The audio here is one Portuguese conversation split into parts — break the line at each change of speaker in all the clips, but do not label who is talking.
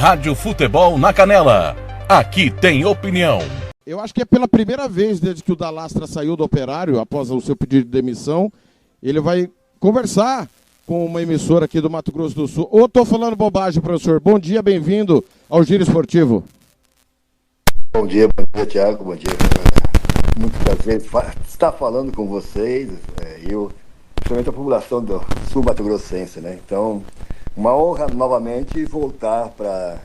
Rádio Futebol na Canela. Aqui tem opinião.
Eu acho que é pela primeira vez desde que o Dalastra saiu do Operário, após o seu pedido de demissão, ele vai conversar com uma emissora aqui do Mato Grosso do Sul. Ou estou falando bobagem, professor? Bom dia, bem-vindo ao Giro Esportivo.
Bom dia, Thiago, bom dia. Muito prazer estar falando com vocês, eu, principalmente a população do Sul Mato Grossense, né? Então, uma honra novamente voltar para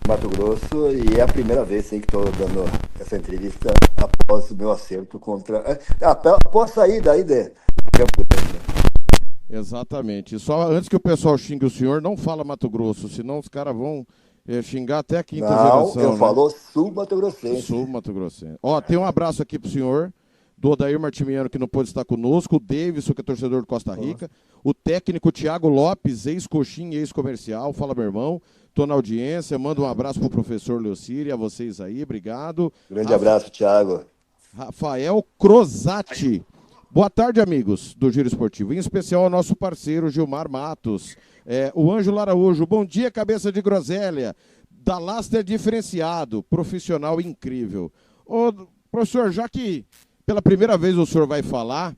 Mato Grosso e é a primeira vez sim, que estou dando essa entrevista após o meu acerto após sair daí de Campo Grande.
Exatamente. E só antes que o pessoal xingue o senhor, não fala Mato Grosso, senão os caras vão xingar até a quinta geração.
Não, eu falo Sul Mato Grossense.
Sul Mato Grossense. Ó, tem um abraço aqui pro senhor, do Odair Martimiano, que não pôde estar conosco, o Davidson, que é torcedor de Costa Rica, o técnico Thiago Lopes, ex-coxinha e ex-comercial. Fala, meu irmão. Tô na audiência, manda um abraço pro professor Leocírio, a vocês aí, obrigado.
Grande abraço, Thiago.
Rafael Crozati. Boa tarde, amigos do Giro Esportivo, em especial ao nosso parceiro Gilmar Matos. O Ângelo Araújo, bom dia, cabeça de groselha. Dalastra é diferenciado, profissional incrível. Ô, professor, já que pela primeira vez o senhor vai falar,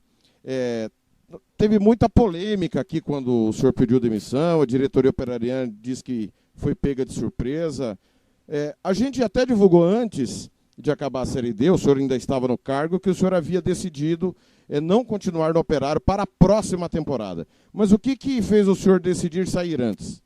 teve muita polêmica aqui quando o senhor pediu demissão, a diretoria operariana disse que foi pega de surpresa. A gente até divulgou antes de acabar a Série D, o senhor ainda estava no cargo, que o senhor havia decidido não continuar no Operário para a próxima temporada. Mas o que fez o senhor decidir sair antes?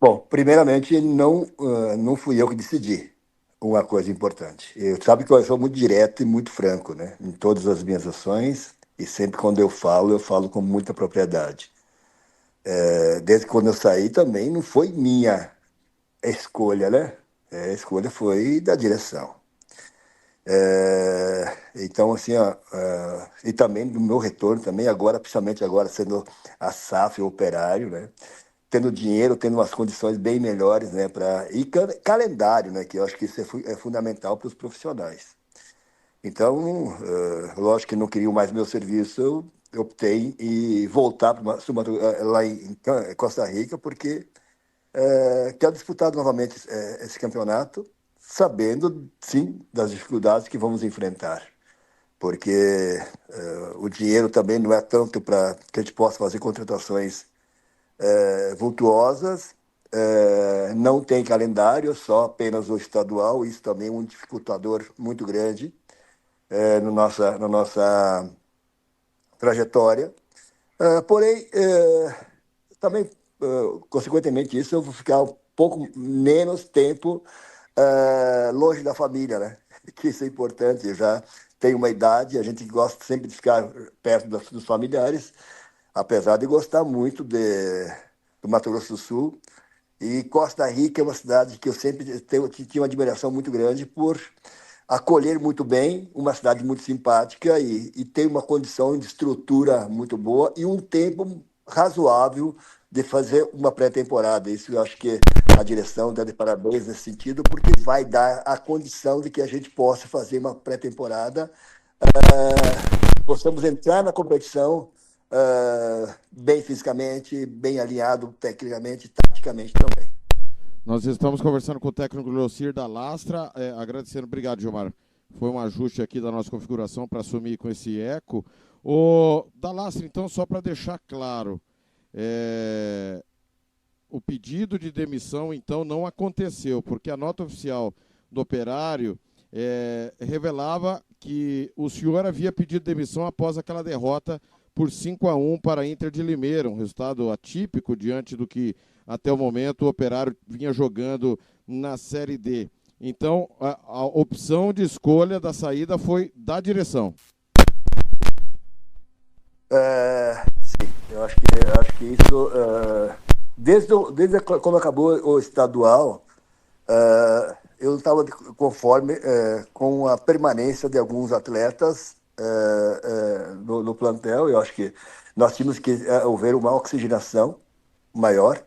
Bom, primeiramente, não fui eu que decidi uma coisa importante. Sabe que eu sou muito direto e muito franco, né? Em todas as minhas ações, e sempre quando eu falo com muita propriedade. Desde quando eu saí também não foi minha escolha, né? A escolha foi da direção. Então, assim, e também do meu retorno também, agora, principalmente agora sendo a SAF Operário, né? Tendo dinheiro, tendo umas condições bem melhores, né? E calendário, né? Que eu acho que isso é fundamental para os profissionais. Então, lógico que não queria mais meu serviço, eu optei em voltar lá em Costa Rica, porque quero disputar novamente esse campeonato, sabendo, sim, das dificuldades que vamos enfrentar. Porque o dinheiro também não é tanto para que a gente possa fazer contratações vultuosas, não tem calendário, só apenas o estadual, isso também é um dificultador muito grande na nossa trajetória. Porém, também, consequentemente isso, eu vou ficar um pouco menos tempo longe da família, né? Que isso é importante, eu já tenho uma idade, a gente gosta sempre de ficar perto dos familiares, apesar de gostar muito do Mato Grosso do Sul. E Costa Rica é uma cidade que eu sempre tinha uma admiração muito grande por acolher muito bem, uma cidade muito simpática e tem uma condição de estrutura muito boa e um tempo razoável de fazer uma pré-temporada. Isso eu acho que a direção dá de parabéns nesse sentido, porque vai dar a condição de que a gente possa fazer uma pré-temporada, possamos entrar na competição bem fisicamente, bem alinhado tecnicamente e taticamente também.
Nós estamos conversando com o técnico Leocir Dalastra, agradecendo, obrigado, Gilmar. Foi um ajuste aqui da nossa configuração para assumir com esse eco. O Dalastra, então, só para deixar claro, o pedido de demissão, então, não aconteceu, porque a nota oficial do Operário revelava que o senhor havia pedido demissão após aquela derrota por 5-1 para a Inter de Limeira, um resultado atípico diante do que até o momento o Operário vinha jogando na Série D. Então, a opção de escolha da saída foi da direção.
Sim, eu acho que isso, desde quando acabou o estadual, eu estava conforme com a permanência de alguns atletas no plantel. Eu acho que nós tínhamos que haver uma oxigenação maior.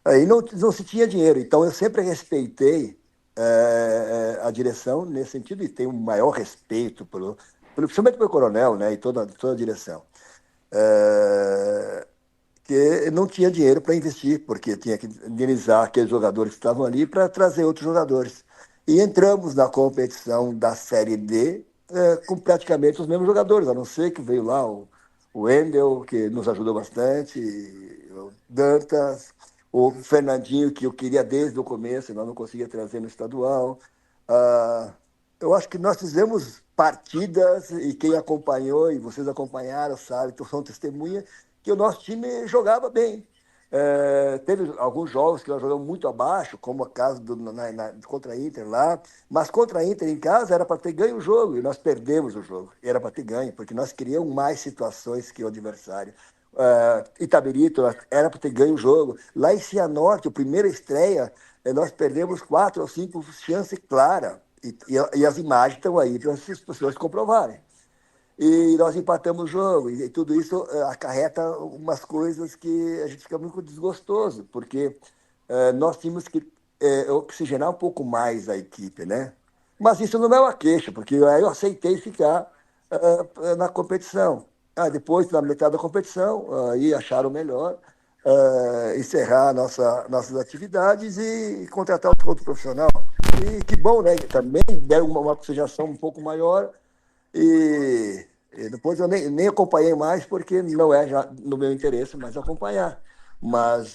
Aí não se tinha dinheiro, então eu sempre respeitei a direção nesse sentido e tenho um maior respeito principalmente pelo coronel, né, e toda a direção. que não tinha dinheiro para investir, porque tinha que indenizar aqueles jogadores que estavam ali para trazer outros jogadores. E entramos na competição da Série D com praticamente os mesmos jogadores, a não ser que veio lá o Wendel, que nos ajudou bastante, o Dantas, o Fernandinho, que eu queria desde o começo, nós não conseguia trazer no estadual. Ah, eu acho que nós fizemos partidas, e quem acompanhou, e vocês acompanharam, sabe, então são testemunha, que o nosso time jogava bem. Teve alguns jogos que nós jogamos muito abaixo, como a casa contra a Inter lá, mas contra a Inter em casa era para ter ganho o jogo, e nós perdemos o jogo. Era para ter ganho, porque nós criamos mais situações que o adversário. Itabirito era para ter ganho o jogo. Lá em Cianorte, a primeira estreia, nós perdemos 4 ou 5 chances claras. E as imagens estão aí para as pessoas comprovarem. E nós empatamos o jogo, e tudo isso acarreta umas coisas que a gente fica muito desgostoso, porque nós tínhamos que oxigenar um pouco mais a equipe, né? Mas isso não é uma queixa, porque aí eu aceitei ficar na competição. Depois, na metade da competição, aí acharam melhor encerrar nossas atividades e contratar outro profissional. E que bom, né? Também deram uma oxigenação um pouco maior. E depois eu nem acompanhei mais, porque não é já no meu interesse mais acompanhar. Mas,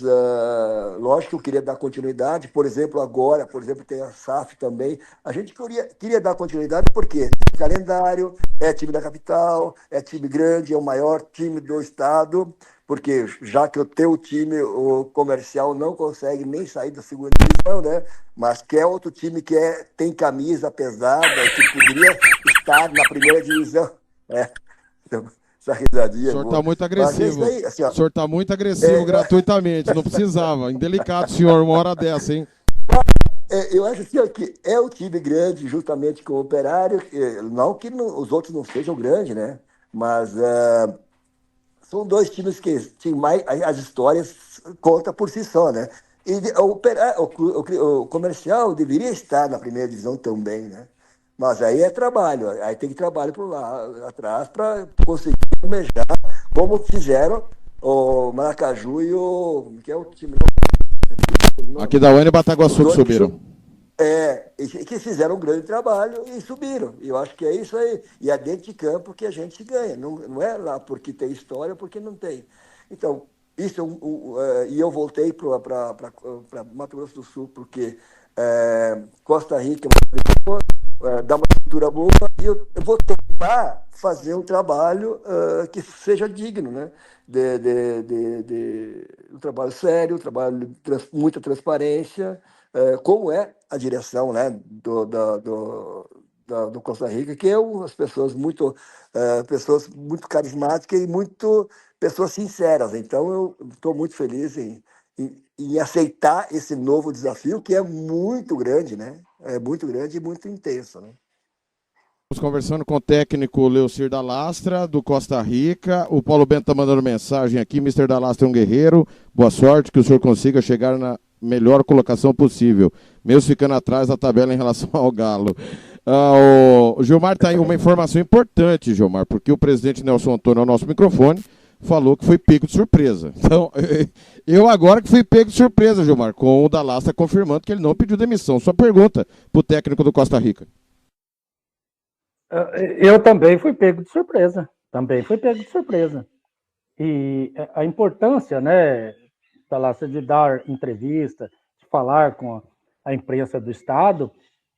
lógico que eu queria dar continuidade. Por exemplo, agora, tem a SAF também. A gente queria dar continuidade porque tem calendário, é time da capital, é time grande, é o maior time do estado, porque já que o teu time, o Comercial, não consegue nem sair da segunda divisão, né? Mas que é outro time que tem camisa pesada, que poderia estar na primeira divisão. Essa risadinha.
O senhor está muito agressivo.
Aí, assim,
o senhor está muito agressivo gratuitamente, não precisava. Indelicado, senhor, uma hora dessa, hein?
Eu acho assim, que é o time grande, justamente com o Operário, não que os outros não sejam grandes, né? Mas são dois times que tem mais, as histórias contam por si só, né? E o Comercial deveria estar na primeira divisão também, né? Mas aí é trabalho, aí tem que trabalho por lá atrás para conseguir almejar, como fizeram o Maracaju e que é o time...
Aqui da UEN e Bataguaçu que subiram.
Que fizeram um grande trabalho e subiram. E eu acho que é isso aí. E é dentro de campo que a gente se ganha. Não é lá porque tem história, porque não tem. Então, isso e eu voltei para Mato Grosso do Sul, porque Costa Rica dá uma estrutura boa, e eu vou tentar fazer um trabalho que seja digno, né? Um trabalho sério, um trabalho de muita transparência, como é a direção, né, do Costa Rica, que é umas pessoas muito carismáticas e pessoas sinceras. Então, eu estou muito feliz em aceitar esse novo desafio, que é muito grande, né? É muito grande e muito intenso, né?
Estamos conversando com o técnico Leocir da Lastra, do Costa Rica. O Paulo Bento está mandando mensagem aqui. Mr. da Lastra é um guerreiro. Boa sorte, que o senhor consiga chegar na melhor colocação possível, mesmo ficando atrás da tabela em relação ao Galo. O Gilmar está aí uma informação importante, Gilmar, porque o presidente Nelson Antônio, ao nosso microfone, falou que foi pego de surpresa. Então, eu agora que fui pego de surpresa, Gilmar, com o da Lastra confirmando que ele não pediu demissão. Sua pergunta para o técnico do Costa Rica.
Eu também fui pego de surpresa. E a importância, né, da Lastra, de dar entrevista, de falar com a imprensa do Estado,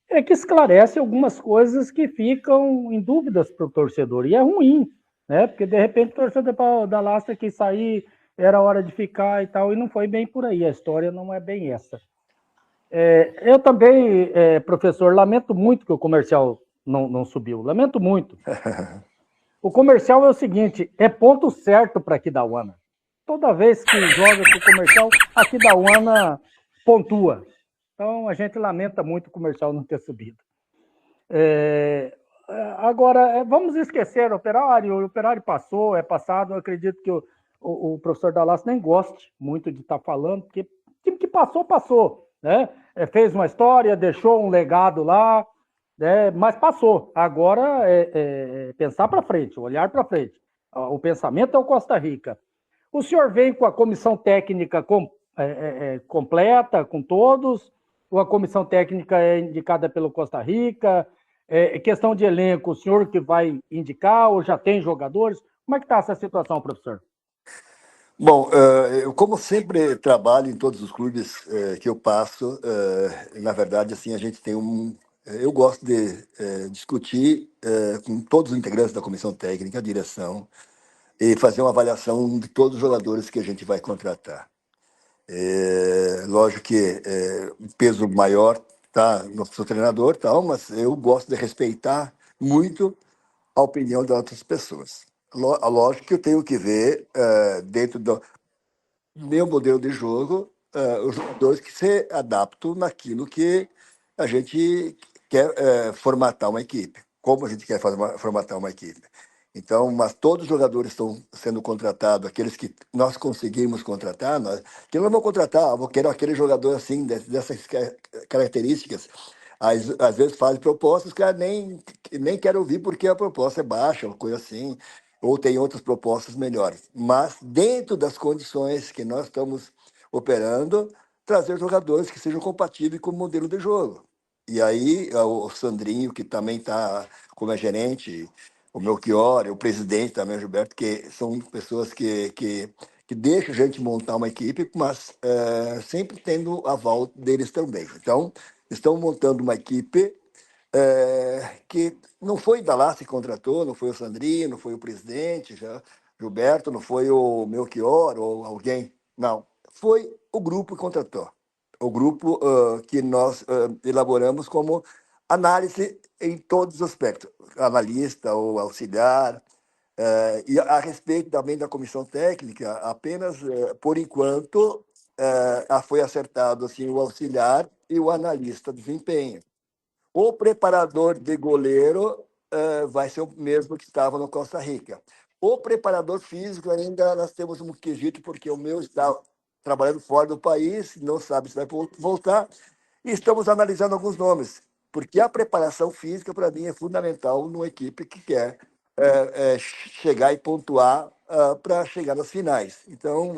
é que esclarece algumas coisas que ficam em dúvidas para o torcedor. E é ruim, né? Porque, de repente, o torcedor da Lastra quis sair, era hora de ficar e tal, e não foi bem por aí. A história não é bem essa. Eu também, professor, lamento muito que o Comercial não subiu. Lamento muito. O Comercial é o seguinte, é ponto certo para Aquidauana. Toda vez que joga com o Comercial, a Aquidauana pontua. Então, a gente lamenta muito o Comercial não ter subido. Agora, vamos esquecer o Operário passou, é passado. Eu acredito que o professor Dallas nem goste muito de estar falando, porque o time que passou, né? Fez uma história, deixou um legado lá, né? Mas passou. Agora pensar para frente, olhar para frente. O pensamento é o Costa Rica. O senhor vem com a comissão técnica completa, com todos, ou a comissão técnica é indicada pelo Costa Rica? Questão de elenco, o senhor que vai indicar ou já tem jogadores? Como é que está essa situação, professor?
Bom, eu como sempre trabalho em todos os clubes que eu passo, na verdade, assim, a gente tem eu gosto de discutir com todos os integrantes da comissão técnica, a direção, e fazer uma avaliação de todos os jogadores que a gente vai contratar. Lógico que o peso maior tá no seu treinador, tal, mas eu gosto de respeitar muito a opinião de outras pessoas. Lógico que eu tenho que ver dentro do meu modelo de jogo os jogadores que se adaptam naquilo que a gente quer formatar uma equipe, como a gente quer formatar uma equipe. Então, mas todos os jogadores estão sendo contratados, aqueles que nós conseguimos contratar, que não vou contratar, vou querer aquele jogador assim, dessas características. Às vezes fazem propostas, os caras nem querem ouvir porque a proposta é baixa, uma coisa assim, ou tem outras propostas melhores. Mas dentro das condições que nós estamos operando, trazer jogadores que sejam compatíveis com o modelo de jogo. E aí o Sandrinho, que também está como gerente, o Melchior, o presidente também, o Gilberto, que são pessoas que deixam a gente montar uma equipe, mas sempre tendo aval deles também. Então, estão montando uma equipe que não foi Dallas que contratou, não foi o Sandrinho, não foi o presidente, Gilberto, não foi o Melchior ou alguém, não. Foi o grupo que contratou. O grupo que nós elaboramos como análise em todos os aspectos, analista ou auxiliar. E a respeito também da comissão técnica, apenas por enquanto foi acertado assim, o auxiliar e o analista de desempenho. O preparador de goleiro vai ser o mesmo que estava no Costa Rica. O preparador físico ainda nós temos um quesito, porque o meu está trabalhando fora do país, não sabe se vai voltar, e estamos analisando alguns nomes, porque a preparação física, para mim, é fundamental numa equipe que quer chegar e pontuar para chegar nas finais. Então,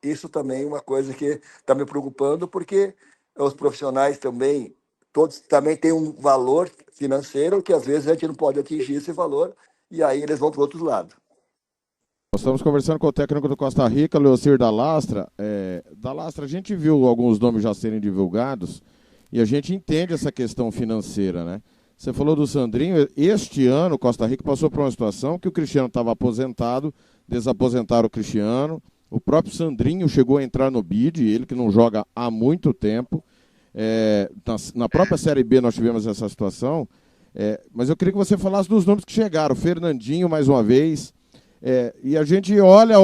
isso também é uma coisa que está me preocupando, porque os profissionais também, todos também têm um valor financeiro que às vezes a gente não pode atingir esse valor, e aí eles vão para o outro lado.
Nós estamos conversando com o técnico do Costa Rica, Leocir da Lastra. Da Lastra, a gente viu alguns nomes já serem divulgados e a gente entende essa questão financeira, né? Você falou do Sandrinho. Este ano, o Costa Rica passou por uma situação que o Cristiano estava aposentado, desaposentaram o Cristiano. O próprio Sandrinho chegou a entrar no bid, ele que não joga há muito tempo. Na própria Série B nós tivemos essa situação. Mas eu queria que você falasse dos nomes que chegaram. Fernandinho, mais uma vez. E a gente olha,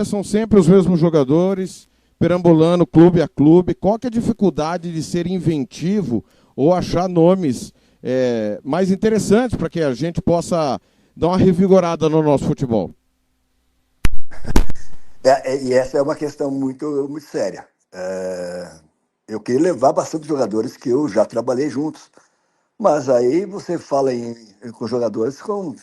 são sempre os mesmos jogadores, perambulando clube a clube. Qual que é a dificuldade de ser inventivo ou achar nomes mais interessantes para que a gente possa dar uma revigorada no nosso futebol?
E essa é uma questão muito, muito séria. Eu queria levar bastante jogadores que eu já trabalhei juntos. Mas aí você fala com jogadores com...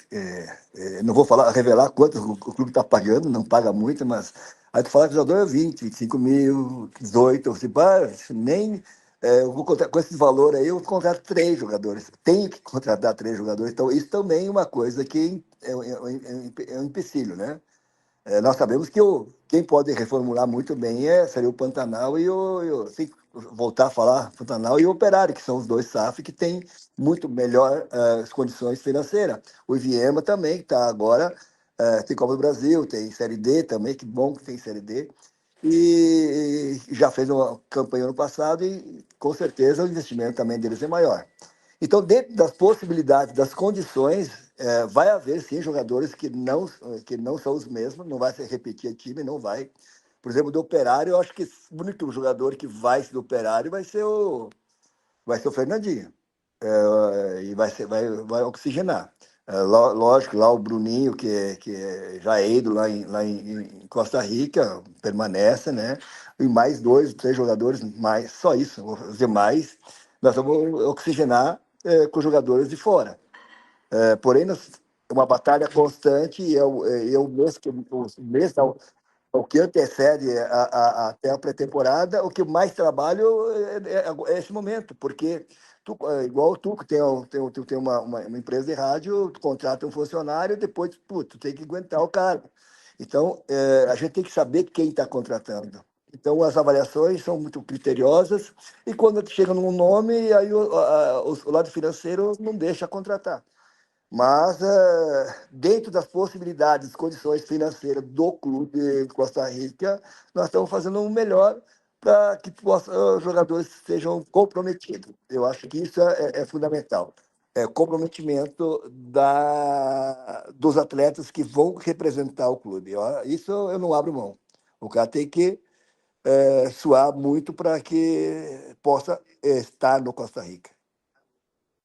não vou revelar quanto o clube está pagando, não paga muito, mas aí tu fala que o jogador é 20, 25 mil, 18, você nem... eu vou com esse valor aí, eu contrato 3 jogadores. Tenho que contratar 3 jogadores, então isso também é uma coisa que é um empecilho, né? Nós sabemos que quem pode reformular muito bem seria o Pantanal e assim, voltar a falar Pantanal e o Operário, que são os 2 SAF que têm muito melhor as condições financeiras. O Iviema também, que está agora, tem Copa do Brasil, tem Série D também, que bom que tem Série D, e já fez uma campanha ano passado e com certeza o investimento também deles é maior. Então, dentro das possibilidades, das condições, vai haver, sim, jogadores que não são os mesmos, não vai se repetir o time, não vai. Por exemplo, do Operário, eu acho que o único jogador que vai ser do Operário vai ser o Fernandinho. E vai oxigenar. Lógico, lá o Bruninho, que já é ídolo lá em Costa Rica, permanece, né? E mais 2, 3 jogadores, mais, só isso. Os demais, nós vamos oxigenar com jogadores de fora. Porém, é uma batalha constante e o mês o que antecede até a pré-temporada, o que mais trabalho é esse momento, porque igual tu que tem uma empresa de rádio, tu contrata um funcionário, depois tu tem que aguentar o cara. Então, a gente tem que saber quem está contratando. Então, as avaliações são muito criteriosas e quando chega num nome, aí o lado financeiro não deixa contratar. Mas, dentro das possibilidades, condições financeiras do clube de Costa Rica, nós estamos fazendo o melhor para que os jogadores sejam comprometidos. Eu acho que isso é fundamental. É comprometimento dos atletas que vão representar o clube. Isso eu não abro mão. O cara tem que suar muito para que possa estar no Costa Rica.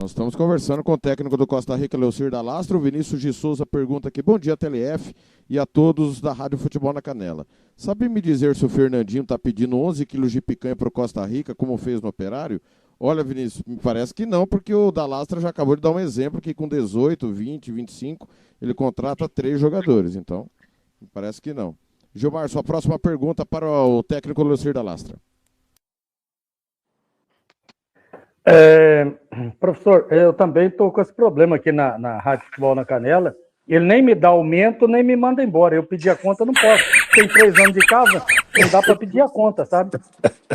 Nós estamos conversando com o técnico do Costa Rica, Leocir Dalastro. O Vinícius de Souza pergunta aqui: bom dia, TLF, e a todos da Rádio Futebol na Canela. Sabe me dizer se o Fernandinho está pedindo 11 quilos de picanha para o Costa Rica, como fez no Operário? Olha, Vinícius, me parece que não, porque o Dalastro já acabou de dar um exemplo que com 18, 20, 25, ele contrata 3 jogadores. Então, me parece que não. Gilmar, sua próxima pergunta para o técnico Leocir Dalastro.
Professor, eu também estou com esse problema aqui na Rádio Futebol na Canela. Ele nem me dá aumento, nem me manda embora. Eu pedir a conta, não posso. Tem 3 anos de casa, não dá para pedir a conta, sabe?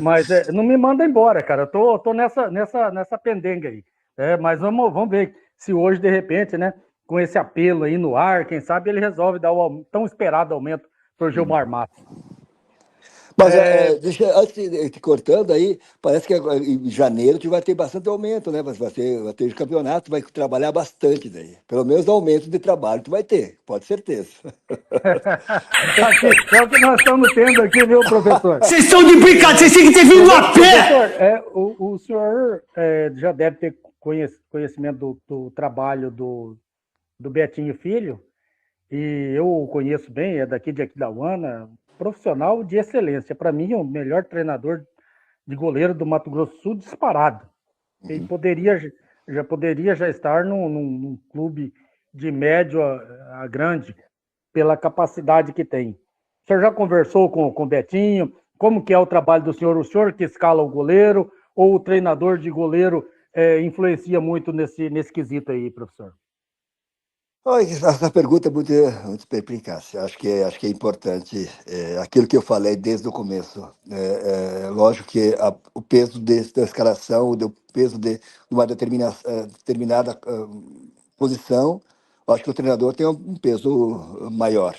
Mas não me manda embora, cara. Eu tô nessa pendenga aí. Mas vamos ver se hoje, de repente, né, com esse apelo aí no ar, quem sabe ele resolve dar o tão esperado aumento para o Gilmar Matos.
Mas antes de te cortando aí, parece que em janeiro tu vai ter bastante aumento, né? Vai ter campeonato, vai trabalhar bastante daí. Pelo menos aumento de trabalho tu vai ter, pode ter certeza.
É o que nós estamos tendo aqui, viu, professor?
Vocês estão de brincadeira, vocês têm que ter vindo a pé!
Professor, o senhor já deve ter conhecimento do trabalho do Betinho Filho, e eu o conheço bem, é daqui de Aquidauana, profissional de excelência. Para mim, é o melhor treinador de goleiro do Mato Grosso do Sul, disparado. Ele poderia já estar num clube de médio a grande, pela capacidade que tem. O senhor já conversou com o Betinho? Como que é o trabalho do senhor? O senhor que escala o goleiro ou o treinador de goleiro influencia muito nesse quesito aí, professor?
Essa pergunta é muito perspicaz. Acho que é importante aquilo que eu falei desde o começo. Lógico que o peso da escalação, o peso de uma determinada posição, acho que o treinador tem um peso maior.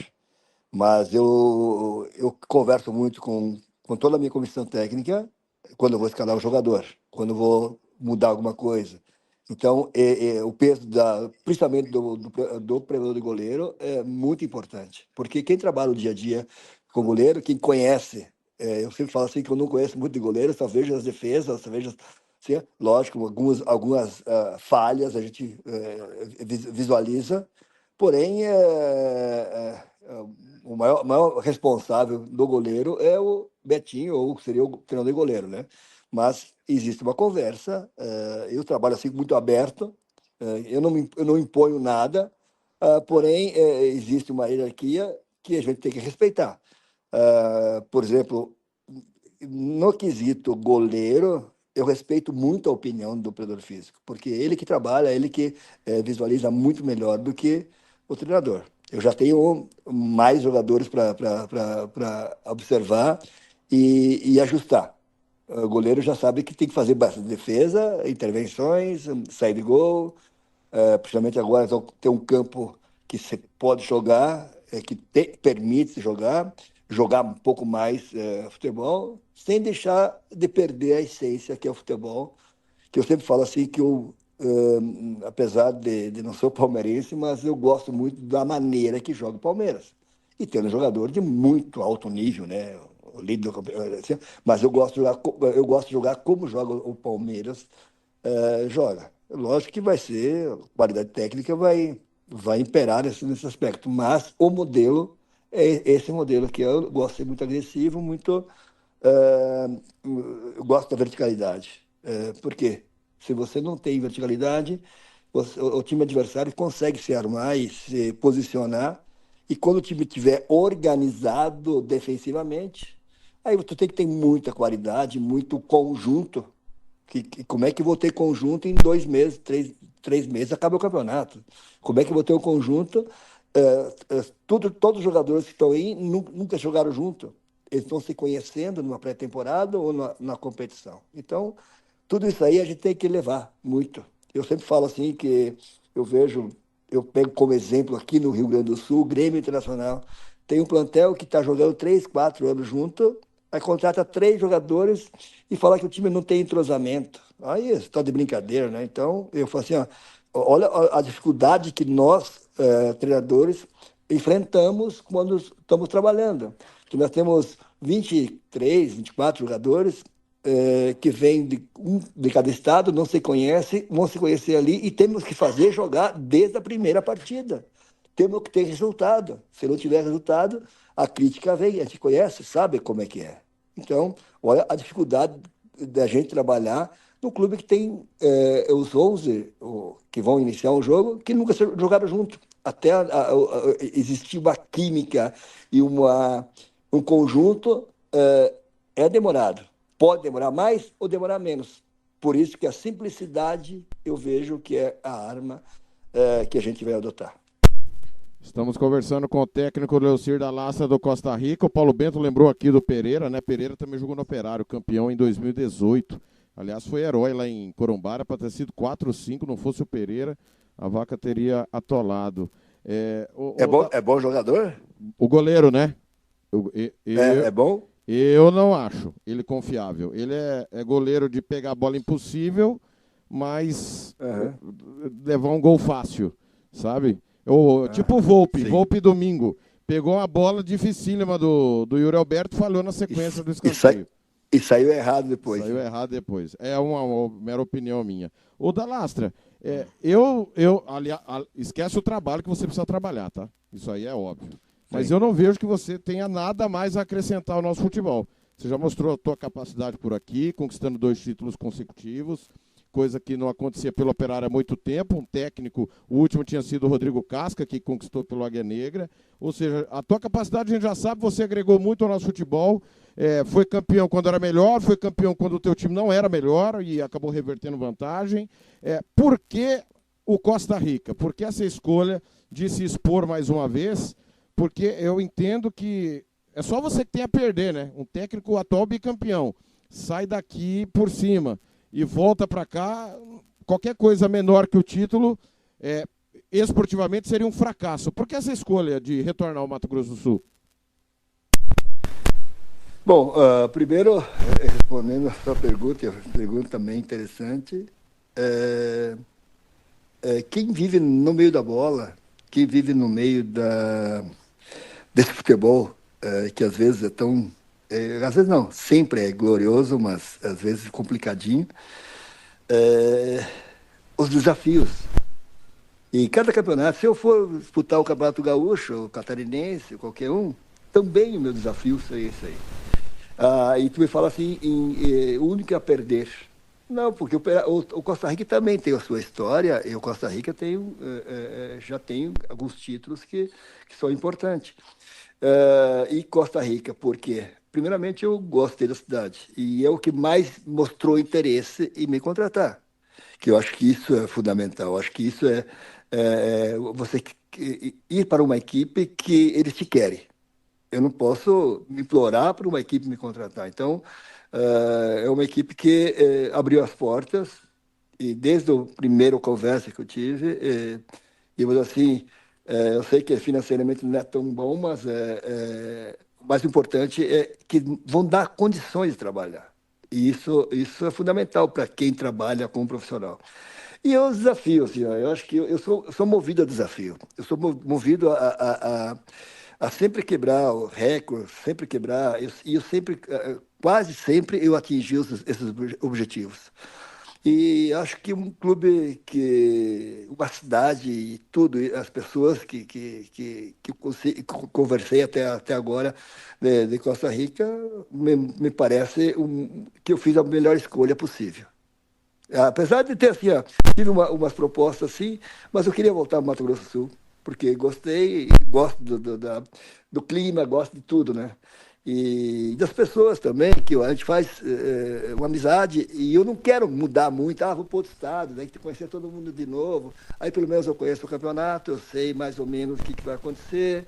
Mas eu converso muito com toda a minha comissão técnica quando eu vou escalar o jogador, quando eu vou mudar alguma coisa. Então, o peso, principalmente do preparador de goleiro, é muito importante. Porque quem trabalha o dia a dia com goleiro, quem conhece, eu sempre falo assim que eu não conheço muito de goleiro, só vejo as defesas, só vejo, assim, lógico, algumas falhas a gente visualiza, porém, o maior responsável do goleiro é o Betinho, ou seria o treinador de goleiro, né? Mas existe uma conversa, eu trabalho assim muito aberto, eu não imponho nada, porém existe uma hierarquia que a gente tem que respeitar. Por exemplo, no quesito goleiro, eu respeito muito a opinião do preparador físico, porque ele que trabalha, ele que visualiza muito melhor do que o treinador. Eu já tenho mais jogadores para observar e ajustar. O goleiro já sabe que tem que fazer bastante defesa, intervenções, sair de gol. Principalmente agora tem um campo que você pode jogar, que permite jogar um pouco mais futebol, sem deixar de perder a essência que é o futebol. Que eu sempre falo assim que apesar de não ser palmeirense, mas eu gosto muito da maneira que joga o Palmeiras. E tendo um jogador de muito alto nível, né? O líder do campeonato, mas eu gosto de jogar como joga o Palmeiras joga. Lógico que vai ser, a qualidade técnica vai imperar nesse aspecto, mas o modelo é esse modelo que eu gosto de ser muito agressivo, eu gosto da verticalidade. Porque se você não tem verticalidade, o time adversário consegue se armar e se posicionar E quando o time estiver organizado defensivamente, aí tu tem que ter muita qualidade, muito conjunto. Como é que eu vou ter conjunto em 2 meses, 3 meses, acaba o campeonato? Como é que eu vou ter um conjunto? Todos os jogadores que estão aí nunca jogaram junto. Eles estão se conhecendo numa pré-temporada ou na competição. Então, tudo isso aí a gente tem que levar muito. Eu sempre falo assim que eu pego como exemplo aqui no Rio Grande do Sul, o Grêmio Internacional. Tem um plantel que está jogando 3, 4 anos junto, aí contrata 3 jogadores e fala que o time não tem entrosamento. Aí está de brincadeira, né? Então, eu falo assim, ó, olha a dificuldade que nós, treinadores, enfrentamos quando estamos trabalhando. Que nós temos 23, 24 jogadores que vêm de cada estado, não se conhecem, vão se conhecer ali e temos que fazer jogar desde a primeira partida. Temos que ter resultado. Se não tiver resultado, a crítica vem. A gente conhece, sabe como é que é. Então, olha a dificuldade da gente trabalhar no clube que tem os 11 que vão iniciar um jogo que nunca jogaram junto. Até existir uma química e um conjunto é demorado. Pode demorar mais ou demorar menos. Por isso que a simplicidade eu vejo que é a arma que a gente vai adotar.
Estamos conversando com o técnico Leocir da Laça do Costa Rica. O Paulo Bento lembrou aqui do Pereira, né? Pereira também jogou no Operário, campeão em 2018. Aliás, foi herói lá em Corumbara, para ter sido 4-5, não fosse o Pereira, a vaca teria atolado.
É bom jogador?
O goleiro, né?
É bom?
Eu não acho ele confiável. Ele é goleiro de pegar a bola impossível, mas levar um gol fácil, sabe? Tipo o Volpe,
sim.
Volpe domingo. Pegou uma bola dificílima do Yuri Alberto, falhou na sequência do escanteio.
E saiu errado depois.
Saiu errado depois. É uma mera opinião minha. Ô, Dalastra, esquece o trabalho que você precisa trabalhar, tá? Isso aí é óbvio. Mas eu não vejo que você tenha nada mais a acrescentar ao nosso futebol. Você já mostrou a tua capacidade por aqui, conquistando 2 títulos consecutivos, coisa que não acontecia pelo Operário há muito tempo. Um técnico, o último tinha sido o Rodrigo Casca, que conquistou pelo Águia Negra. Ou seja, a tua capacidade a gente já sabe, você agregou muito ao nosso futebol. Foi campeão quando era melhor, foi campeão quando o teu time não era melhor e acabou revertendo vantagem. Por que o Costa Rica? Por que essa escolha de se expor mais uma vez? Porque eu entendo que é só você que tem a perder, né? Um técnico atual bicampeão sai daqui por cima e volta para cá, qualquer coisa menor que o título, esportivamente seria um fracasso. Por que essa escolha de retornar ao Mato Grosso do Sul?
Bom, primeiro, respondendo a sua pergunta também interessante, quem vive no meio da bola, quem vive no meio desse futebol, que às vezes é tão... às vezes não, sempre é glorioso, mas às vezes complicadinho, os desafios. E cada campeonato, se eu for disputar o Campeonato Gaúcho, o Catarinense, qualquer um, também o meu desafio seria isso aí. E tu me fala assim, o único a perder. Não, porque o Costa Rica também tem a sua história, e o Costa Rica já tem alguns títulos que são importantes. E Costa Rica, por quê? Primeiramente, eu gostei da cidade, e é o que mais mostrou interesse em me contratar, que eu acho que isso é fundamental, eu acho que isso é você ir para uma equipe que eles te querem. Eu não posso me implorar para uma equipe me contratar. Então, é uma equipe que abriu as portas e desde a primeira conversa que eu tive, eu assim, eu sei que financeiramente não é tão bom, mas o mais importante é que vão dar condições de trabalhar. E isso é fundamental para quem trabalha como profissional. E os desafios, eu acho que eu sou movido a desafio. Eu sou movido a sempre quebrar o recorde, sempre quebrar, e eu sempre, quase sempre eu atingi esses objetivos. E acho que um clube, uma cidade e tudo, as pessoas que conversei até agora de Costa Rica, me parece que eu fiz a melhor escolha possível. Apesar de ter assim, tive umas propostas assim, mas eu queria voltar ao Mato Grosso do Sul. porque gostei, gosto do clima, gosto de tudo, né? E das pessoas também, que a gente faz uma amizade, e eu não quero mudar muito, vou para outro estado, tem que conhecer todo mundo de novo. Aí pelo menos eu conheço o campeonato, eu sei mais ou menos o que vai acontecer.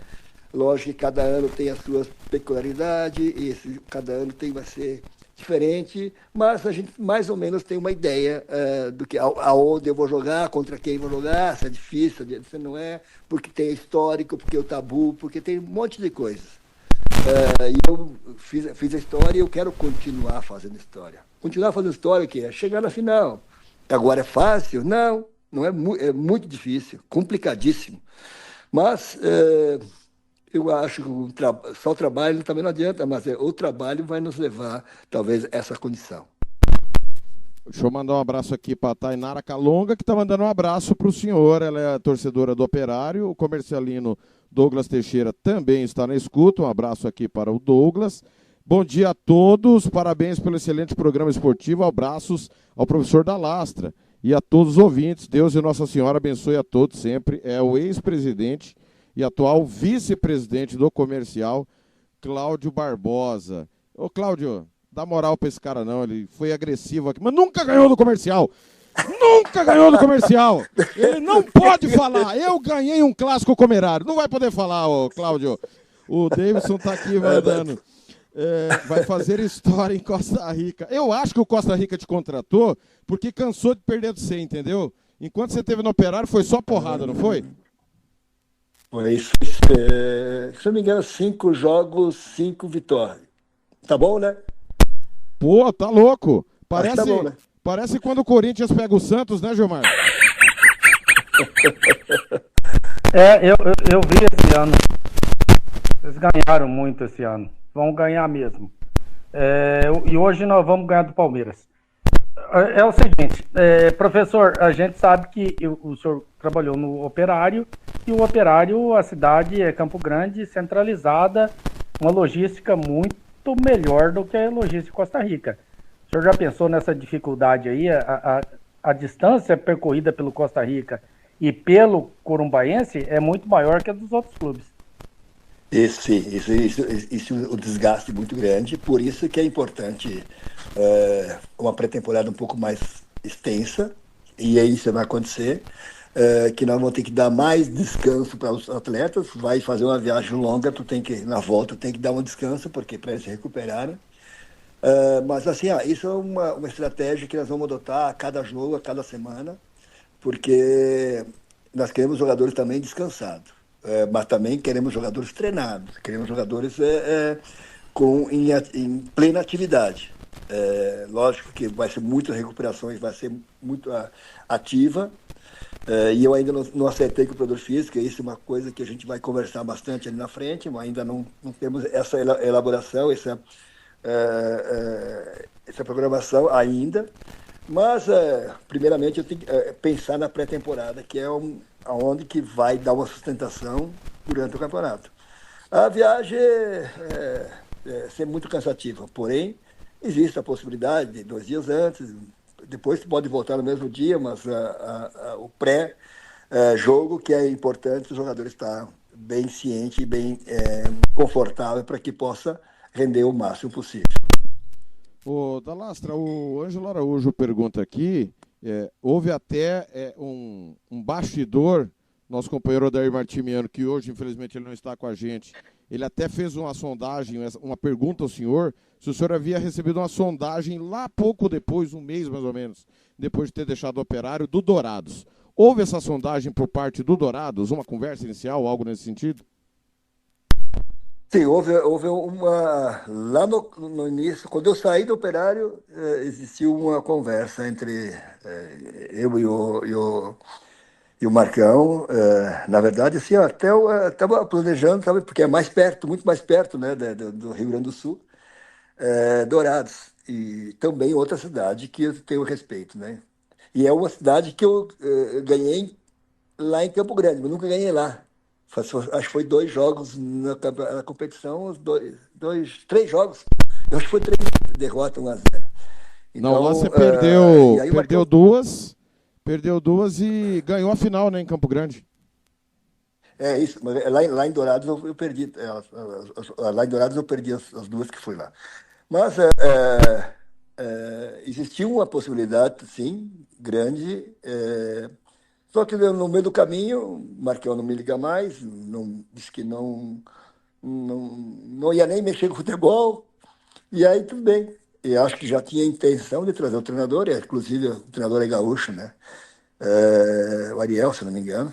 Lógico que cada ano tem as suas peculiaridades, e cada ano vai ser diferente, mas a gente mais ou menos tem uma ideia do que aonde eu vou jogar, contra quem vou jogar, se é difícil, se não é, porque tem histórico, porque o tabu, porque tem um monte de coisas. E eu fiz a história e eu quero continuar fazendo história. Continuar fazendo história, o quê? É chegar na final. Agora é fácil? Não, não é, é muito difícil, complicadíssimo. Mas eu acho que só o trabalho também não adianta, mas o trabalho vai nos levar, talvez, a essa condição.
Deixa eu mandar um abraço aqui para a Tainara Calonga, que está mandando um abraço para o senhor. Ela é a torcedora do Operário. O comercialino Douglas Teixeira também está na escuta. Um abraço aqui para o Douglas. Bom dia a todos. Parabéns pelo excelente programa esportivo. Abraços ao professor da Lastra e a todos os ouvintes. Deus e Nossa Senhora abençoe a todos sempre. É o ex-presidente e atual vice-presidente do comercial, Cláudio Barbosa. Ô, Cláudio, dá moral pra esse cara não, ele foi agressivo aqui, mas nunca ganhou do comercial. Nunca ganhou do comercial. Ele não pode falar, eu ganhei um clássico comerário. Não vai poder falar, ô, Cláudio. O Davidson tá aqui mandando. Vai fazer história em Costa Rica. Eu acho que o Costa Rica te contratou porque cansou de perder de você, entendeu? Enquanto você esteve no Operário, foi só porrada, não foi?
Foi isso. Se não me engano, 5 jogos, 5 vitórias. Tá bom, né?
Pô, tá louco. Parece,
tá bom, né?
Parece quando o Corinthians pega o Santos, né, Gilmar?
Eu vi esse ano. Eles ganharam muito esse ano. Vão ganhar mesmo. E hoje nós vamos ganhar do Palmeiras. É o seguinte, professor, a gente sabe que o senhor trabalhou no Operário, e o Operário, a cidade é Campo Grande, centralizada, uma logística muito melhor do que a logística de Costa Rica. O senhor já pensou nessa dificuldade aí? A distância percorrida pelo Costa Rica e pelo Corumbaense é muito maior que a dos outros clubes.
Isso o desgaste muito grande, por isso que é importante uma pré-temporada um pouco mais extensa, e aí isso vai acontecer, que nós vamos ter que dar mais descanso para os atletas. Vai fazer uma viagem longa, na volta tem que dar um descanso, porque para eles se recuperarem. Mas assim, isso é uma estratégia que nós vamos adotar a cada jogo, a cada semana, porque nós queremos jogadores também descansados. Mas também queremos jogadores treinados, queremos jogadores em plena atividade. Lógico que vai ser muitas recuperações, vai ser muito ativa, e eu ainda não acertei com o produtor físico. Isso é uma coisa que a gente vai conversar bastante ali na frente, mas ainda não temos essa elaboração, essa programação ainda. Mas, primeiramente, eu tenho que pensar na pré-temporada, que é onde que vai dar uma sustentação durante o campeonato. A viagem ser muito cansativa, porém, existe a possibilidade de 2 dias antes, depois pode voltar no mesmo dia, mas o pré-jogo, que é importante, os jogadores estar bem cientes e bem confortável para que possa render o máximo possível.
Ô, Dalastra, o Ângelo Araújo pergunta aqui, houve até um bastidor, nosso companheiro Odair Martimiano, que hoje, infelizmente, ele não está com a gente, ele até fez uma sondagem, uma pergunta ao senhor, se o senhor havia recebido uma sondagem lá pouco depois, um mês mais ou menos, depois de ter deixado o Operário, do Dourados. Houve essa sondagem por parte do Dourados, uma conversa inicial, algo nesse sentido?
Sim, houve uma... Lá no início, quando eu saí do Operário, existiu uma conversa entre eu e o Marcão. Na verdade, assim, até eu estava planejando, sabe, porque é mais perto, muito mais perto, né, do Rio Grande do Sul, Dourados. E também outra cidade que eu tenho respeito, né? E é uma cidade que eu ganhei lá em Campo Grande, mas nunca ganhei lá. Acho que foi 2 jogos na competição, 3 jogos. Eu acho que foi 3 derrotas, 1-0. Então,
não, lá você perdeu duas e ganhou a final, né, em Campo Grande.
É isso, mas lá em Dourados eu perdi. Lá em Dourados eu perdi as duas que fui lá. Mas existia uma possibilidade, sim, grande. Só que no meio do caminho, o Marquião não me liga mais, não, disse que não ia nem mexer com futebol, e aí tudo bem. E acho que já tinha intenção de trazer o treinador, inclusive o treinador é gaúcho, né? O Ariel, se não me engano.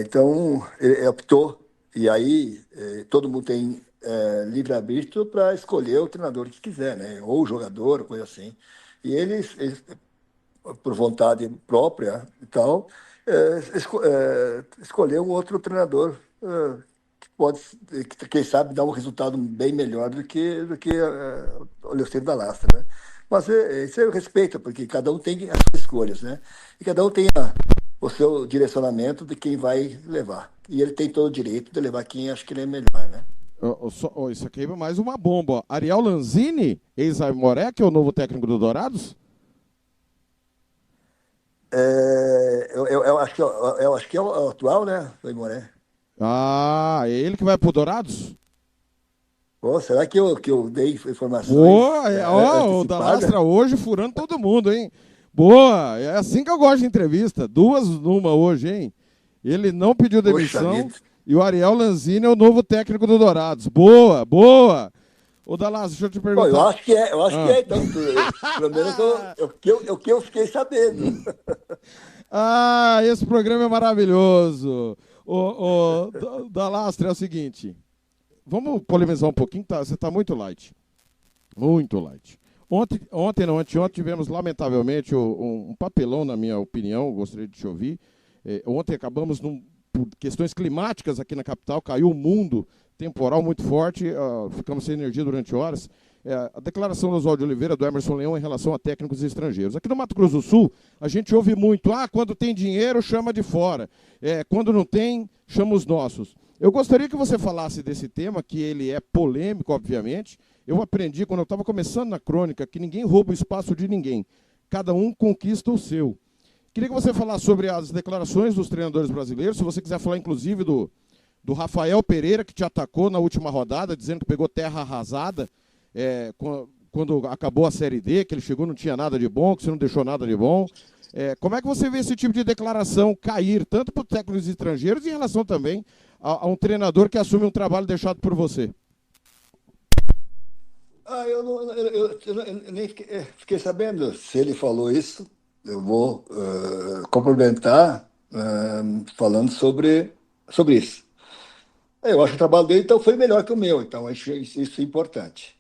Então, ele optou, e aí todo mundo tem livre-arbítrio para escolher o treinador que quiser, né? Ou o jogador, coisa assim. E eles por vontade própria e tal, escolher um outro treinador que pode, quem sabe, dar um resultado bem melhor do que o Leocir da Lastra, né? Mas isso eu respeito, porque cada um tem as suas escolhas, né? E cada um tem o seu direcionamento de quem vai levar. E ele tem todo o direito de levar quem acha que ele é melhor, né?
Isso aqui é mais uma bomba. Ó. Ariel Lanzini, ex-Aimoré, que é o novo técnico do Dourados?
Eu acho que é o atual, né, Aimoré?
Ah, é ele que vai pro Dourados?
Pô, será que eu dei informações
O da
antecipadas?
Lastra hoje furando todo mundo, hein? Boa, é assim que eu gosto de entrevista. Duas numa hoje, hein? Ele não pediu
Poxa
demissão
vida.
e o Ariel Lanzini é o novo técnico do Dourados. Boa, boa. Ô, Dalas, deixa eu te
Bom,
perguntar.
eu acho que é, então. Pelo menos o que eu fiquei sabendo.
Ah, esse programa é maravilhoso. Dalastra, é o seguinte. Vamos polemizar um pouquinho, tá? Você está muito light. Muito light. Anteontem tivemos, lamentavelmente, um papelão, na minha opinião, gostaria de te ouvir. Ontem acabamos, por questões climáticas aqui na capital, caiu o mundo, temporal muito forte, ficamos sem energia durante horas. A declaração do Oswaldo de Oliveira, do Emerson Leão, em relação a técnicos estrangeiros. Aqui no Mato Grosso do Sul, a gente ouve muito, quando tem dinheiro, chama de fora. Quando não tem, chama os nossos. Eu gostaria que você falasse desse tema, que ele é polêmico, obviamente. Eu aprendi, quando eu estava começando na crônica, que ninguém rouba o espaço de ninguém. Cada um conquista o seu. Queria que você falasse sobre as declarações dos treinadores brasileiros. Se você quiser falar, inclusive, do Rafael Pereira, que te atacou na última rodada, dizendo que pegou terra arrasada quando acabou a Série D, que ele chegou e não tinha nada de bom, que você não deixou nada de bom. Como é que você vê esse tipo de declaração cair, tanto para os técnicos estrangeiros, em relação também a um treinador que assume um trabalho deixado por você?
Eu nem fiquei sabendo se ele falou isso. Eu vou complementar falando sobre isso. Eu acho que o trabalho dele então, foi melhor que o meu, então acho isso importante.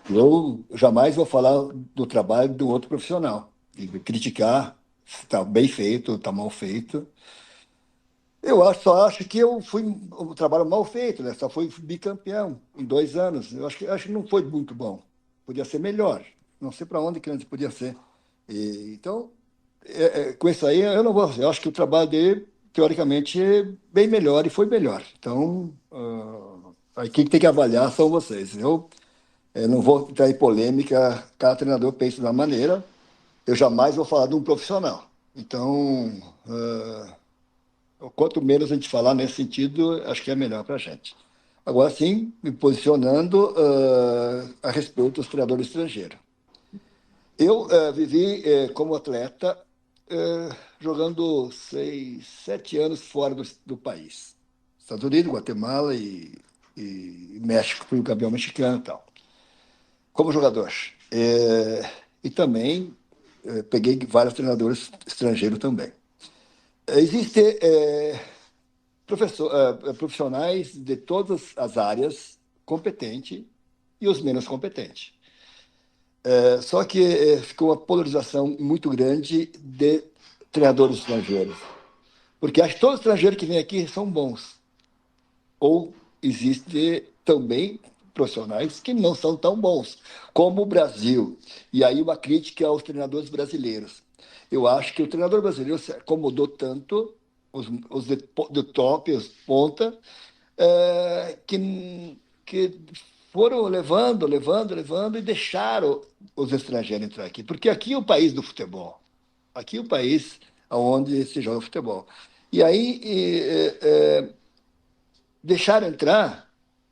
Eu jamais vou falar do trabalho do outro profissional, e criticar se está bem feito ou está mal feito. Só acho que eu fui um trabalho mal feito, né? Só fui bicampeão em 2 anos. Eu acho que não foi muito bom. Podia ser melhor. Não sei para onde que antes podia ser. Então, com isso aí, eu não vou. Eu acho que o trabalho dele, teoricamente, é bem melhor e foi melhor. Então, aí quem tem que avaliar são vocês. Eu não vou entrar em polêmica. Cada treinador pensa de uma maneira. Eu jamais vou falar de um profissional. Então, quanto menos a gente falar nesse sentido, acho que é melhor para a gente. Agora sim, me posicionando a respeito dos treinadores estrangeiros. Eu vivi como atleta jogando 6, 7 anos fora do país. Estados Unidos, Guatemala e México, fui o campeão mexicano e tal. Como jogador. E também peguei vários treinadores estrangeiros também. Existem profissionais de todas as áreas competentes e os menos competentes. Só que ficou uma polarização muito grande de treinadores estrangeiros. Porque acho que todos os estrangeiros que vêm aqui são bons. Ou existem também profissionais que não são tão bons, como o Brasil. E aí uma crítica aos treinadores brasileiros. Eu acho que o treinador brasileiro se acomodou tanto, os de top, os ponta, que foram levando e deixaram os estrangeiros entrar aqui. Porque aqui é o país do futebol. Aqui é o país onde se joga futebol. E aí deixaram entrar,